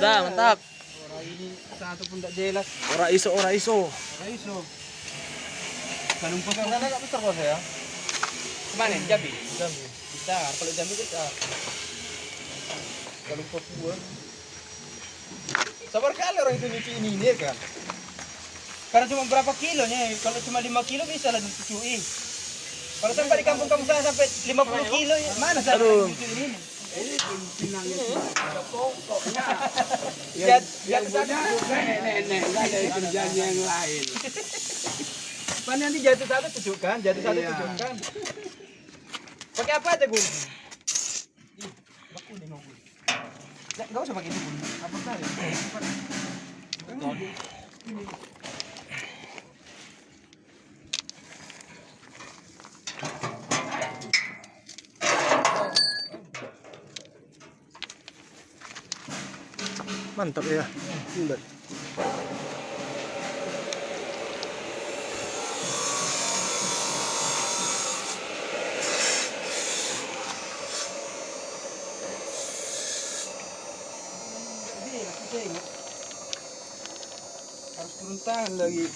Dah, mantap. Ora ini satu pun tak jelas. Ora iso, ora iso. Ora iso. Kanung pos kan agak besar bos ya. Kemana? Jambi? Jambi. Bisa, kalau Jambi bisa. Kanung Papua. Sabar kali orang itu nyuci ini ya kan. Karena cuma berapa kilonya? Kalau cuma 5 kilo bisa lah dicuci. Kalau sampai di kampung-kampung saya sampai 50 kilo, ya mana saya Aduh. nyuci ini? Ini pinangnya ada pokoknya. Yang punya nenek-nenek, nggak ada kerjaan yang lain. Pan nanti jatuh satu tunjukkan, jatuh satu tunjukkan. pakai apa aja, Gun? Baku nih mau. Enggak usah pakai itu, Gun. Apa tadi? Mantap ya. Bulat. Harus turun tangan lagi.